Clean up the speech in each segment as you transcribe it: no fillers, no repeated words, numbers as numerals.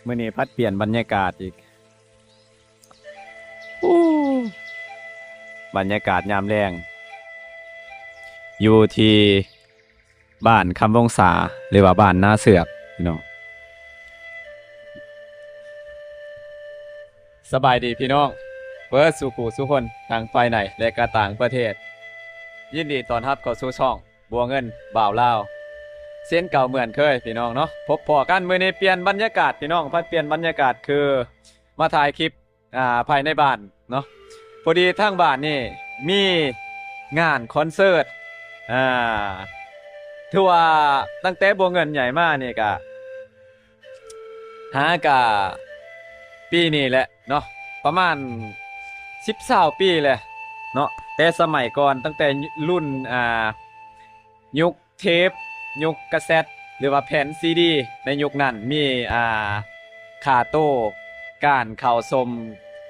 มื้อนี้พัดเปลี่ยนบรรยากาศอีกอู้บรรยากาศยามแรงอยู่ที่บ้านคำวงศาหรือว่าบ้านนาเสือกพี่น้องสบายดีพี่น้องเบิร์ดสุขุสุคนทางฝ่ายในและก็ต่างประเทศยินดีต้อนรับเข้าสู่ช่องบัวเงินบ่าวลาวเส้นเก่าเหมือนเคยพี่น้องเนาะพบพอกันมื้อนี้เปลี่ยนบรรยากาศพี่น้องพัดเปลี่ยนบรรยากาศคือมาถ่ายคลิปภายในบ้านเนาะพอดีทางบ้านนี่มีงานคอนเสิร์ตอ่าถือว่าตั้งแต่บัวเงินใหญ่มากนี่ก็หากะปีนี้แหละเนาะประมาณ10-20ปีเลยเนาะแต่สมัยก่อนตั้งแต่รุ่นยุคเทปยุคกาเซ็ตหรือว่าแผ่นซีดีในยุคนั้นมีค่าโต้การเข้าชม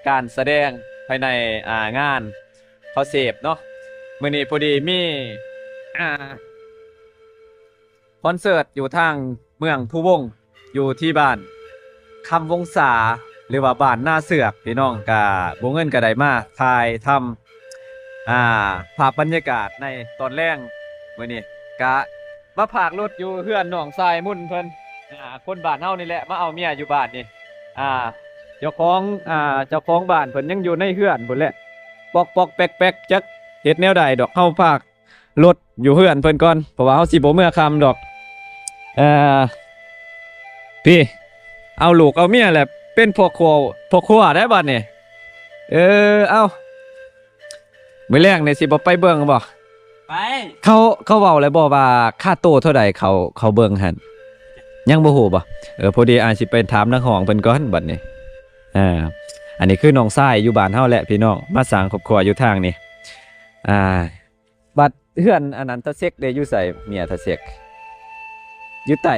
การแสดงภายในงานเขาเสพเนาะมื้อนี้พอดีมีอ่าคอนเสิร์ตอยู่ทางเมืองผู้วงอยู่ที่บ้านคำวงศาหรือว่าบ้านหน้าเสือกพี่น้องกะบ่เงินก็ได้มาถ่ายทำภาพบรรยากาศในตอนแรกมื้อนี้กะมาพากรถอยู่เฮือนน้องทรายมุ่นเพิ่นคนบ้านเฮานี่แหละมาเอาเมียอยู่บ้านนี่อ่าเจ้าของเจ้าของบ้านเพิ่นยังอยู่ในเฮือนพุ่นแหละปอกปอกแป๊กแป๊กจักเฮ็ดแนวใดดอกเฮาพากรถอยู่เฮือนเพิ่นก่อนเพราะว่าเฮาสิบ่เมื่อค่ำดอกเอ่อพี่เอาลูกเอาเมียแหละเป็นพ่อครัวได้บัดนี่เอามื้อแรกนี่สิบ่ไปเบิ่งบ่ไปเขาเว้าแล้วบ่ว่าค่าโตเท่าใดเขาเบิ่งหั่นยังบ่ฮู้บ่พอดีอาจสิไปถามนักห้องเพิ่นก่อนบัดนี้อ่าอันนี้คือน้องชายอยู่บ้านเฮาแหละพี่น้องมาสร้างครอบครัวอยู่ทางนี้อ่าบัดเฮือนอันนั้นตะเซกได้อยู่ไสเมียตะเซกอยู่ใต้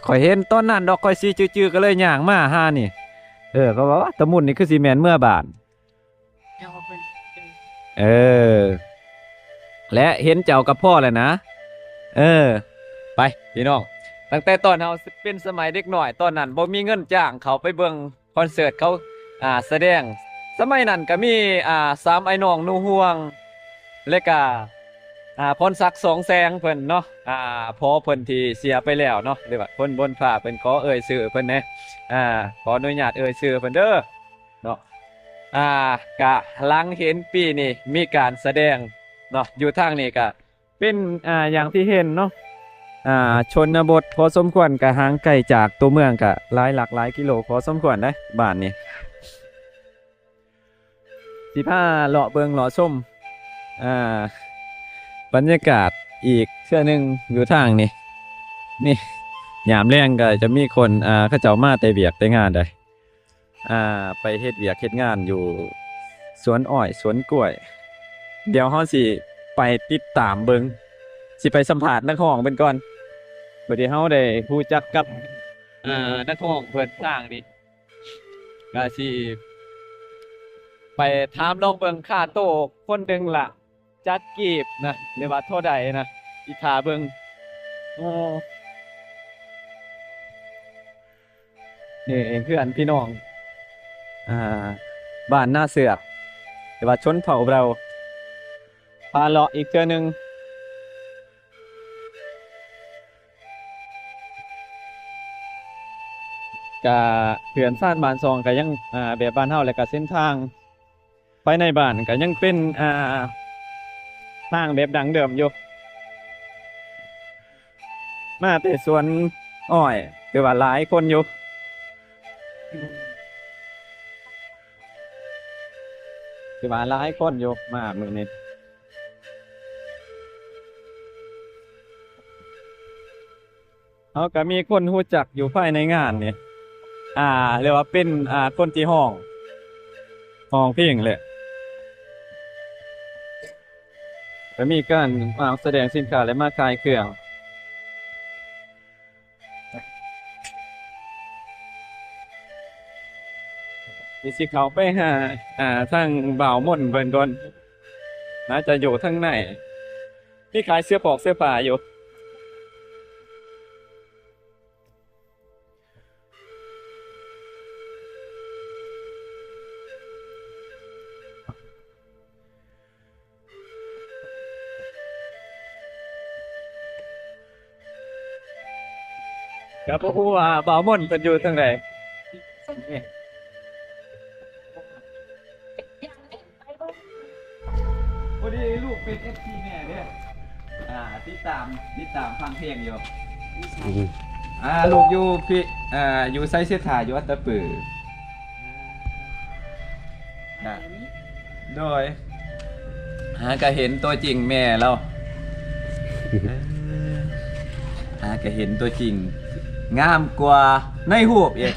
ข่อยเห็นตอนนั้นดอกข่อยสิจื้อๆก็เลยย่างมาหานี่ก็ว่าตะมุ่นนี่คือสิแม่นเมื่อบ้านเออและเห็นเจ้ากับพ่อแล้วนะไปพี่น้องตั้งแต่ตอนเฮาเป็นสมัยเด็กน้อยตอนนั้นบ่มีเงินจ้างเขาไปเบิ่งคอนเสิร์ตเขาแสดงสมัยนั้นก็มีสามไอ้น้องหนูห่วงและก็พรศักดิ์สองแสงเพิ่นเนาะพอเพิ่นที่เสียไปแล้วเนาะหรือว่าคนบนฟ้าเพิ่นขอเอ่ยชื่อเพิ่นแหน่ขออนุญาตเอ่ยชื่อเพิ่นเด้อเนาะกะหลังเห็นปีนี้มีการแสดงเนาะอยู่ทางนี้ก็เป็นอย่างที่เห็นเนาะชนบทพอสมควรกะห่างไกลจากตัวเมืองกะหลายกิโลพอสมควรได้บ้านนี้สิพาเลาะเบิงเลาะชมบรรยากาศอีกเชื่อหนึ่งอยู่ทางนี่ยามแรงก็จะมีคนเขาเจ้ามาแต่เวียกแต่งานได้ไปเฮ็ดเวียกเฮ็ดงานอยู่สวนอ้อยสวนกล้วยเดี๋ยวเฮาสิไปติดตามเบิงสิไปสัมภาษณ์นักร้องเพิ่นก่อนบัดนี้เฮาได้รู้จักกับนักร้องเพิ่นสร้างนี่ก็สิไปถามลองเบิงค่าโตะคนหนึงล่ะจัดกีบนะหรือว่าเท่าใดนะอีทาเบิงนี่เองคืออันพี่น้องบ้านหน้าเสือกหรือว่าชนเผ่าเราพาเลาะอีกเทื่อนึงกะเขื่อนซ่านบ้านซองก็ยังแบบบ้านเฮาแล้วก็เส้นทางภายในบ้านก็ยังเป็นทางแบบดังเดิมอยู่มาแต่สวนอ้อยคือว่าหลายคนอยู่คือว่าหลายคนอยู่มามื้อนี้เขาก็มีคนรู้จักอยู่ภายในงานนี่เรียกว่าเป็นคนที่ห้องเพลงเลยก็มีการมาแสดงสินค้าและมาขายเครื่องมีสิเขาไปหาทางบ่าวม่นเพิ่นก่อนน่าจะอยู่ทางไหนมีขายเสื้อผ้าอยู่ กับบ่ฮู้ว่าบ่าวม่อนเพิ่นอยู่ทางใดนี่พอดีลูกเป็น FC แม่เด้อติดตามฟังเพลงอยู่ลูกอยู่พี่อยู่ไสเสถาอยู่อัตตปือนะโดยก็เห็นตัวจริงแม่เราก็เห็นตัวจริงงามกว่าในรูปอีก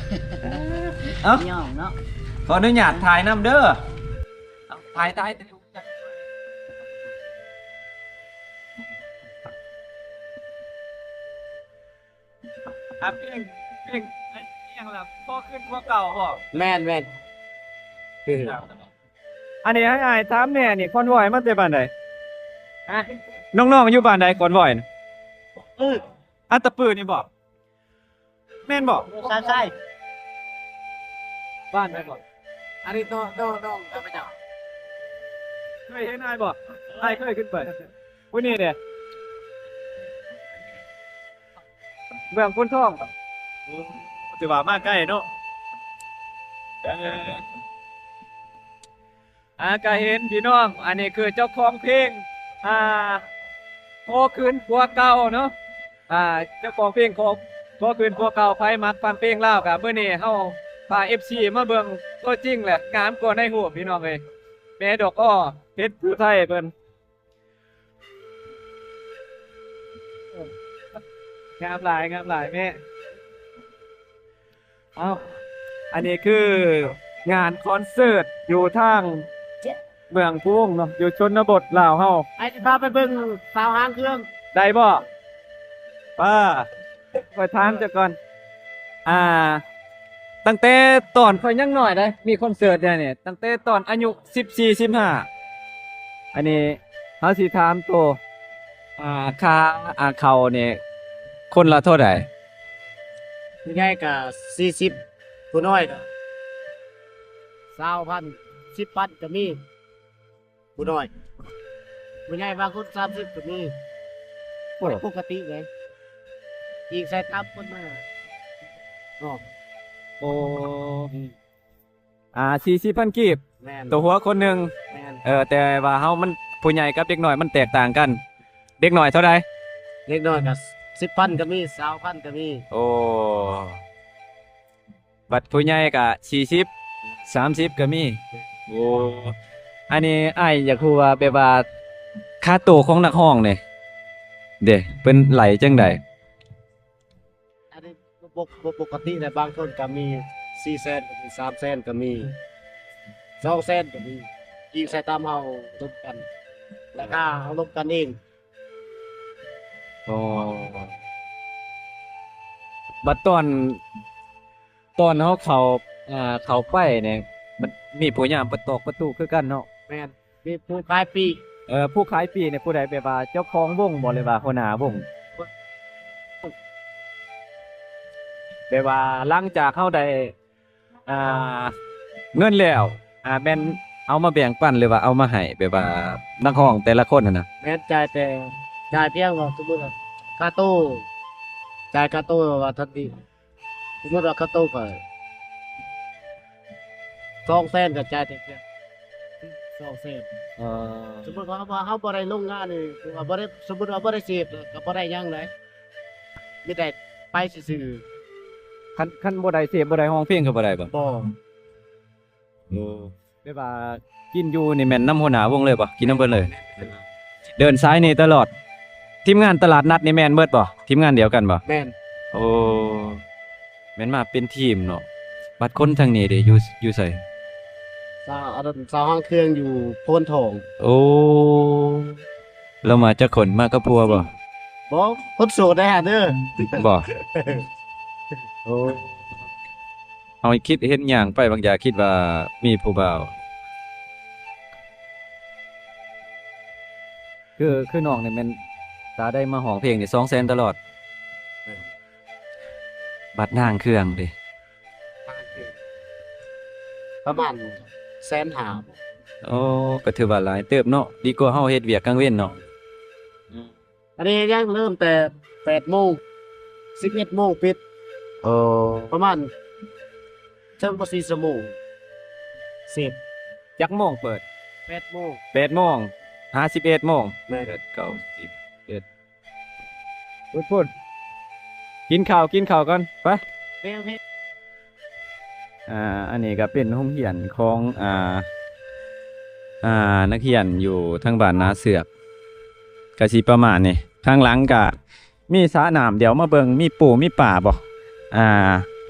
เอ้า ย่องเนาะ ขออนุญาตถ่ายนำเด้อเอาถ่ายเพลงยังล่ะพอขึ้นกว่าเก่าบ่ แม่นคือ อันนี้ให้อายถามแน่นี่คอนวอยมาแต่บ้านใดน้องๆอยู่บ้านใดคอนวอยน่ะอัตตปือนี่บ่แม่นบ่ ใช่ บ้านใดบ่ อันนี้ต้องจะไปจับ เคยเห็นอายบ่อายเคยขึ้นไปวันนี้เด้เมืองพุนทองถือว่ามาใกล้เนาะก็เห็นพี่น้องอันนี้คือเจ้าของเพลงโอคืนผัวเก่าเนาะเจ้าของเพลงของโอคืนผัวเก่าไผมักฟังเพลงลาวกะมื้อนี้เฮาพา FC มาเบิ่งตัวจริงแหละงามกว่าในรูปพี่น้องเอ้ยแม่ดอกอ้อเพชรผู้ไทยเพิ่นงามหลายแม่อันนี้คืองานคอนเสิร์ตอยู่ทางเมืองพุงเนาะอยู่ชนบทลาวเฮา ไอ้ที่พาไปเบิ่งสาวหางเครื่อง ได้บ่ป้าไปถามจักก่อนตั้งแต่ตอนค่อยยังน้อยได้มีคอนเสิร์ตเนี่ยตั้งแต่ตอนอายุ14 15อันนี้เฮาสิถามตัวค่าเข้าเนี่ยคนละเท่าใด ผู้ใหญ่ก็40ผู้น้อยก็20,000 10,000ก็มีผู้น้อยผู้ใหญ่บางคน30ก็มีปกติเลยอีกใส่ตามคนมาอ๋อ โอ้40,000กีบ แม่น ตัวหัวคนหนึง แม่น แต่ว่าเฮามันผู้ใหญ่กับเด็กน้อยมันแตกต่างกัน เด็กน้อยเท่าใด เล็กน้อยก็10,000ก็มี20,000ก็มี โอ้บัดผู้ใหญ่ก็40 30ก็มีโอ้อันนี้อ้ายอยากรู้ว่าแบบว่าค่าตัวของนักร้องนี่เด้เพิ่นไหลจังได๋ อันนี้ปกติแต่บางคนก็มี400,000ก็มี300,000ก็มี200,000ก็มียิงใส่ตามเฮาลบกันแล้วก็เฮาลบกันเอง อ๋อบัดตอนเฮาเข้าไปเนี่ยมันมีผู้ยามประตอกประตูคือกันเนาะ แม่นมีผู้ขายปีก ผู้ขายปีเนี่ยผู้ใดแบบว่าเจ้าของวงบ่เลยว่าหัวหน้าวงแบบว่าหลังจากเฮาได้อ่าเงินแล้วแม่นเอามาแบ่งปันหรือว่าเอามาให้แบบว่านักร้องแต่ละคนน่ะนะ แม่นจ่ายแต่จ่ายเพียงว่าสมมุติว่าค่าตู้จ่ายค่าตู้ว่าทันทีสมมุติว่าค่าตู้ก็200,000ก็จ่ายแต่เพียง200,000 เออ สมมุติว่าเฮาบ่ได้ลงงานนี่ว่าบ่ได้สมมุติว่าบ่ได้เสพก็บ่ได้หยังเลยมีแต่ไปซื่อ คันบ่ได้เสพบ่ได้ร้องเพลงก็บ่ได้บ่ ๆบ่ แบบว่ากินอยู่นี่แม่นนำหัวหน้าวงเลยบ่กินนำเพิ่นเลย เดินซ้ายนี่ตลอด ทีมงานตลาดนัดนี่แม่นเบิดบ่ทีมงานเดียวกันบ่ แม่น โอ้แม่นมาเป็นทีมเนาะบัดคนทางนี้เด้อยู่ไส สาวห้างเครื่องอยู่โพนทอง โอ้เรามาจากคนมากับพัวบ่ บ่คนโสดได้หาเด้อ บ่โอ้เอาคิดเห็นหยังไปบางอย่างคิดว่ามีผู้บ่าวคือน้องนี่แม่นตาได้มาห้องเพลงนี่200,000ตลอด บัดนางเครื่องเด้ ประมาณ150,000 โอ้ก็ถือว่าหลายเติบเนาะดีกว่าเฮาเฮ็ดเวียกกลางเว้นเนาะ อันนี้ยังเริ่มแต่8:00 น11:00 นปิด โอ้ ประมาณเชิงบ่4ชั่วโมงเสร็จจักโมงเปิด 8โมง8โมง51โมง แม่น 8 9 10 11พูดกินข้าวก่อนไป เฮ้ย อันนี้ก็เป็นโรงเรียนของนักเรียนอยู่ทางบ้านนาเสือกก็สิประมาณนี้ข้างหลังก็มีสระน้ำเดี๋ยวมาเบิ่งมีปู่มีป่าบ่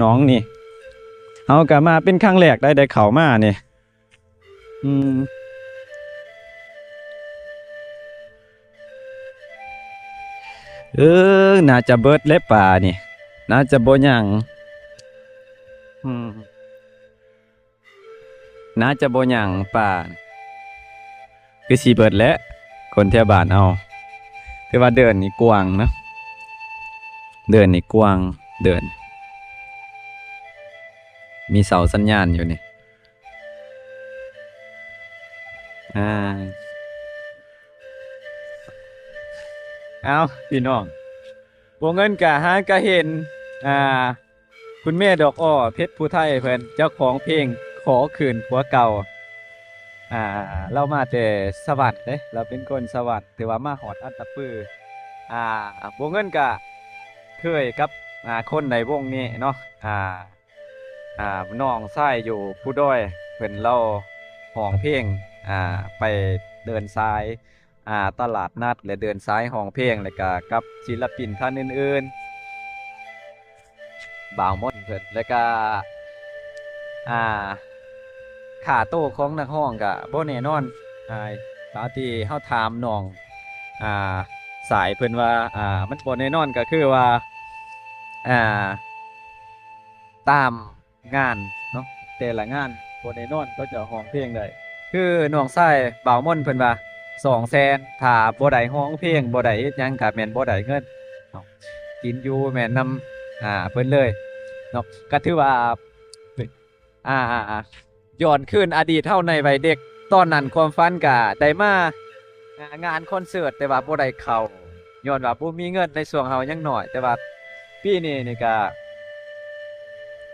น้องนี่เฮาก็มาเป็นครั้งแรกได้เข้ามานี่อืมน่าจะเบิดแล้วป่านี่น่าจะบ่ยังอืม น่าจะบ่หยังป่าคือสิเบิดแล้วคนแถวบ้านเอาคือว่าเดินนี่กว้างเนาะเดินนี่กว้างเดิน มีเสาสัญญาณอยู่นี่อ่าเอาพี่น้องบ่เงินกะหากะเห็นอ่าคุณแม่ดอกอ้อเพชรผู้ไทยเพิ่นเจ้าของเพลงขอคืนผัวเก่าเรามาแต่สวัสดิ์เด้เราเป็นคนสวัสดิ์แต่ว่ามาฮอดอัตตปืออ่าบ่เงินกะเคยกับคนในวงนี้เนาะน้องชายอยู่ผู้ด้อยเพิ่นเล่าห้องเพลงไปเดินสายตลาดนัดและเดินสายห้องเพลงแล้วก็กับศิลปินท่านอื่นๆบ่าวมนเพิ่นแล้วก็อ่าค่าโต้ของนักร้องก็บ่แน่นอนตามที่เฮาถามน้องอ่าสายเพิ่นว่ามันบ่แน่นอนก็คือว่าอ่า ตามงานเนาะแต่ละงานบ่แน่นอนก็จะร้องเพลงได้คือน้องชายบ่าวม่อนเพิ่นว่า200,000ถ้าบ่ได้ร้องเพลงบ่ได้เฮ็ดหยังก็แม่นบ่ได้เงินเนาะกินอยู่แม่นนำเพิ่นเลยเนาะก็ถือว่าอ่าย้อนคืนอดีตเฮาในวัยเด็กตอนนั้นความฝันก็ได้มางานคอนเสิร์ตแต่ว่าบ่ได้เข้าย้อนว่าบ่มีเงินในช่วงเฮายังน้อยแต่ว่าปีนี้นี่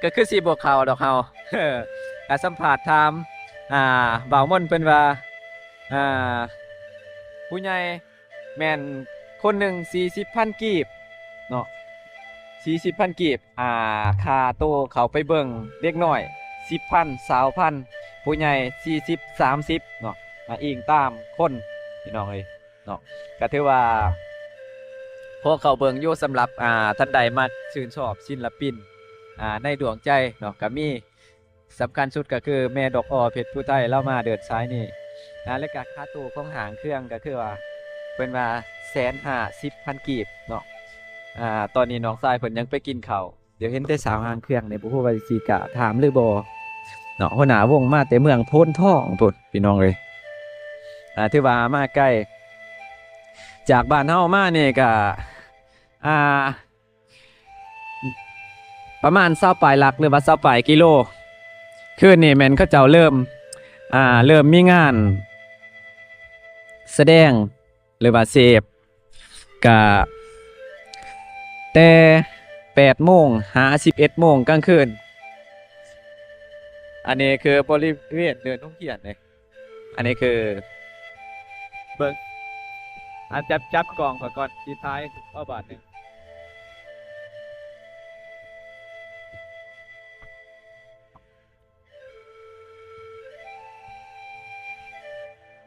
ก็คือสิบ่เข้าดอกเฮา การสัมภาษณ์ถามบ่าวม่อนเพิ่นว่าอ่าผู้ใหญ่แม่นคนหนึ่ง40,000กีบเนาะ40,000กีบค่าโตวเข้าไปเบิ่งเด็กน้อย10,000 20,000ผู้ใหญ่40 30เนาะอิงตามคนพี่น้องเอ้ยเนาะก็ถือว่าพวกเขาเบิ่งอยู่สำหรับท่านใดมักชื่นชอบศิลปินในดวงใจเนาะก็มีสำคัญสุดก็คือแม่ดอกอ้อเพชรผู้ไทยเล่ามาเดินซ้ายนี่และก็ค่าตู้ของหางเครื่องก็คือว่าเพิ่นว่า150,000กีบเนาะตอนนี้น้องชายเพิ่นยังไปกินข้าวเดี๋ยวเห็นแต่สาวหางเครื่องนี่บ่ฮู้ว่าสิกะถามหรือบ่เนาะหัวหน้าวงมาแต่เมืองโพนทองพุ่นพี่น้องเอ้ยถือว่ามาใกล้จากบ้านเฮามานี่ก็อ่าประมาณ20ปลายหลักหรือว่า20ปลายกิโลคืนนี้แม่นเขาเจ้าเริ่มมีงานแสดงหรือว่าเสพก็แต่8โมงหา11โมงกลางคืนอันนี้คือบริเวณเดินทุ่งเขียนเลยอันนี้คือเบิ่งจับกล่องก่อนที่ท้ายเอาบาทหนึง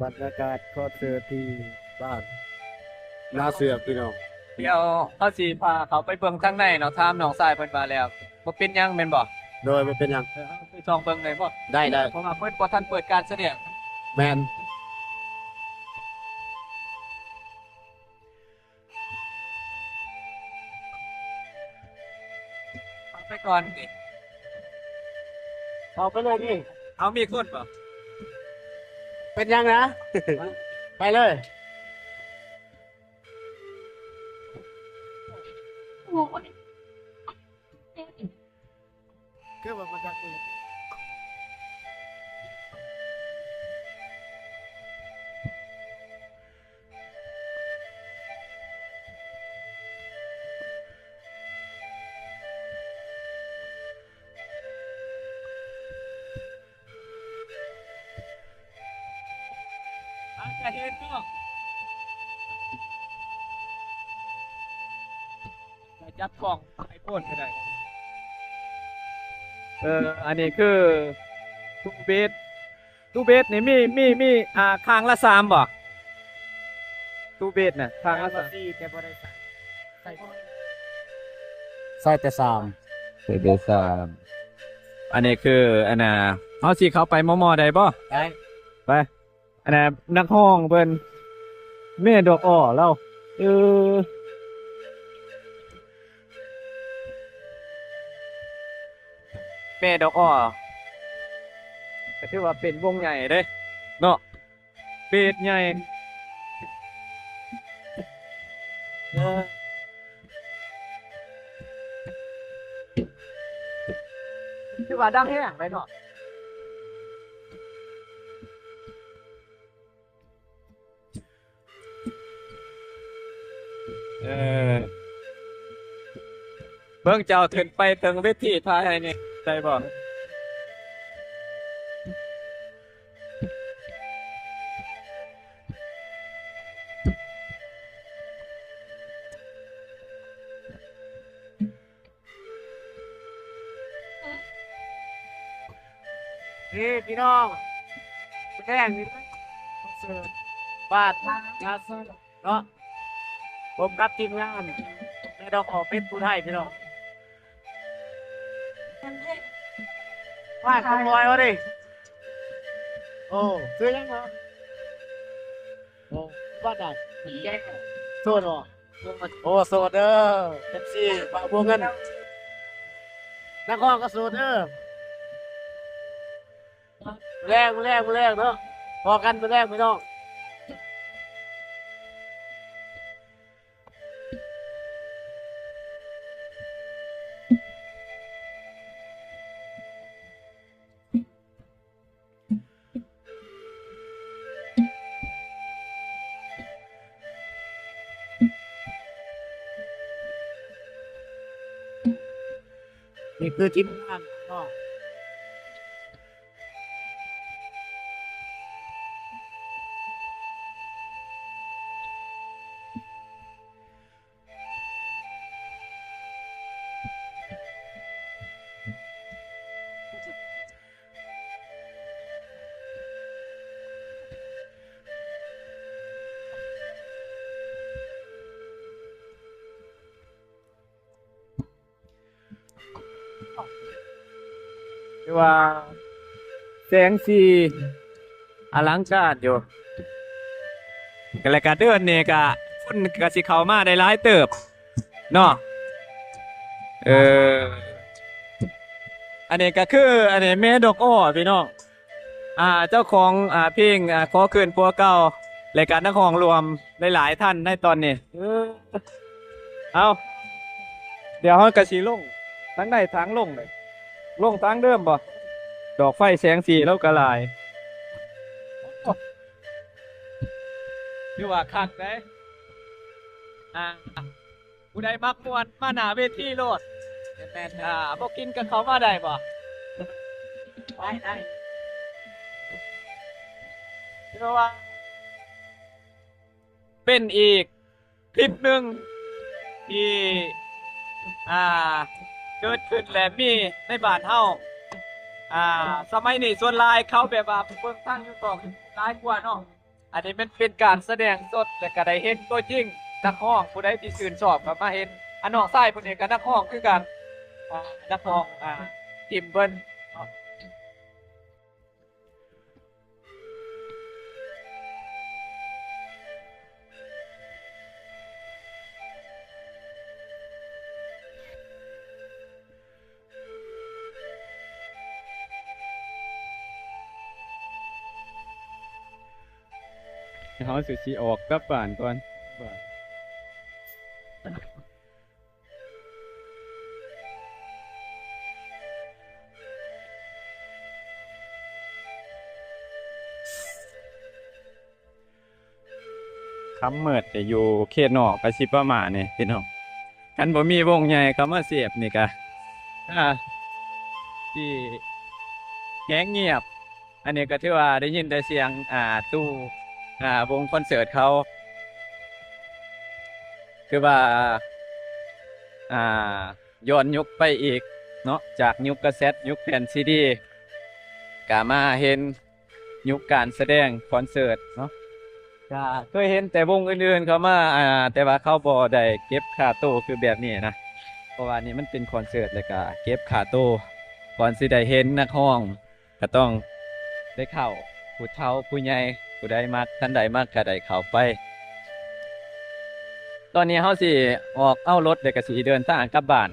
บรรยากาศคอนเสิร์ตที่บ้านนาเสือกพี่น้อง เดี๋ยวเขาสิพาเขาไปเบิ่งทางในเนาะถามน้องชายเพิ่นมาแล้วบ่เป็นหยังแม่นบ่ โดยมันเป็นหยัง ไปส่องเบิ่งได้บ่ ได้ เพราะว่าเพิ่นบ่ทันเปิดการแสดง แมน เอาไปก่อนนี่ เอาไปเลยพี่ เอามีคนบ่ เป็นยังนะ ไปเลย คือว่ามันจะคุย ก็เห็นเนาะจับกล่องไอโฟนก็ได้อันนี้คือตู้เบสนี่มีคางละ3บ่ตู้เบสน่ะคางละ3 สี่แต่บ่ได้ใส่ใส่แต่สาม เบส3อันนี้คืออันน่ะเฮาสิเข้าไปมอได้บ่ ได้ ไปอันน่ะนักห้องเพิ่นแม่ดอกอ้อแล้วแม่ดอกอ้อก็ถือว่าเป็นวงใหญ่เด้เนาะเบสใหญ่ถือว่าดังแฮงเลยเนาะเออเบิ่งเจ้าถึงไปถึงเวทีท้ายให้นี่ได้บ่นี่พี่น้องแข่งนี่เสิร์ฟบ้านงานเสิร์ฟเนาะผมกับทีมงานในดอกออกเป็นผู้ไทยพี่น้องว่าขโมยวะดิโอ้ซื้อยังเหรอโอ้บ้านไหนโสดเหรอโอ้โสดเด้อเอฟซีปะบัวเงินนครก็โสดเด้อแรงเนาะพอกันไปแรงพี่น้อง นี่คือทีมงานก็ คือว่าแสงสีอลังการอยู่ก็แล้วก็เดือนนี้ก็คนก็สิเข้ามาได้หลายเติบเนาะเอออันนี้ก็คืออันนี้แม่ดอกอ้อพี่น้องเจ้าของเพลงขอคืนผัวเก่ารายการนักร้องรวมหลายๆท่านในตอนนี้เอาเดี๋ยวเฮาก็สิลงทางใดทางลงเลยลงทางเดิมบ่ดอกไฟแสงสีแล้วก็หลายอยู่ว่าคักเด้ผู้ใดมักม่วนมาหน้าเวทีโลดแม่นบ่กินกับเขามาได้บ่ได้เพราะว่าเป็นอีกคลิปหนึ่งที่เกิดขึ้นและมีในบ้านเฮาสมัยนี้ส่วนหลายเขาแบบว่าเบิ่งตั้งอยู่ต่อหลายกว่าเนาะอันนี้มันเป็นการแสดงสดและก็ได้เห็นตัวจริงนักร้องผู้ใดที่ชื่นชอบก็มาเห็นน้องชายเพิ่นเองก็นักร้องคือกันนักร้องทีมเพิ่นเขาสิออกกลับบ้านก่อนคำเมิดจะอยู่เขตนอกก็สิประมาณนี้พี่น้องคันบ่มีวงใหญ่เขามาเสียบนี่ก็ที่แงเงียบอันนี้ก็ถือว่าได้ยินแต่เสียงตู้ วงคอนเสิร์ตเขาคือว่าอ่าย้อนยุคไปอีกเนาะจากยุคกาเซ็ตยุคแผ่นซีดีกามาเห็นยุคการแสดงคอนเสิร์ตเนาะก็เคยเห็นแต่วงอื่นๆเขามาแต่ว่าเขาบ่ได้เก็บค่าตู้คือแบบนี้นะเพราะว่านี่มันเป็นคอนเสิร์ตแล้วก็เก็บค่าตู้ก่อนสิได้เห็นนักร้องก็ต้องได้เข้าผู้เฒ่าผู้ใหญ่ผู้ใดมักท่านใดมักก็ได้เข้าไป ตอนนี้เขาสิออกเอารถเดี๋ยวก็สิเดินทางกลับบ้าน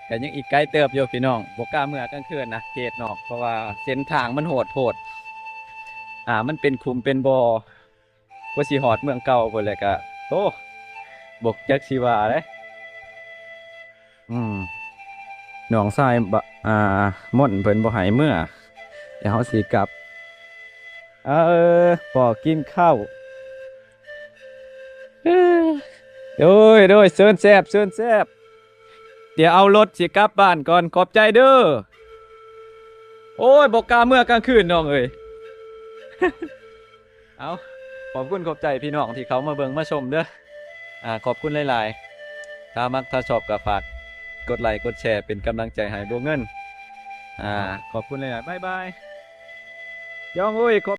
แต่ยังอีกไกลเติบอยู่พี่น้องบ่กล้าเมื่อกลางคืนนะเขตนอกเพราะว่าเส้นทางมันโหดโหดมันเป็นคุมเป็นบ่อกว่าสิฮอดเมืองเก่าพุ่นแหละก็โอ้บกจักสิว่าเด้อืมน้องชายบะม่อนเพิ่นบ่ให้เมื่อเดี๋ยวเฮาสิกลับพอกินข้าวโดยเชิญแซ่บเชิญแซ่บ เดี๋ยวเอารถสิกลับบ้านก่อนขอบใจเด้อโอ้ยบอกกล้าเมื่อกลางคืนน้องเอ้ย เอาขอบคุณขอบใจพี่น้องที่เขามาเบิ่งมาชมเด้อขอบคุณหลายๆถ้ามักถ้าชอบก็ฝากกดไลค์กดแชร์เป็นกำลังใจให้บัวเงินขอบคุณหลายๆบ๊ายบายยองอุ้ย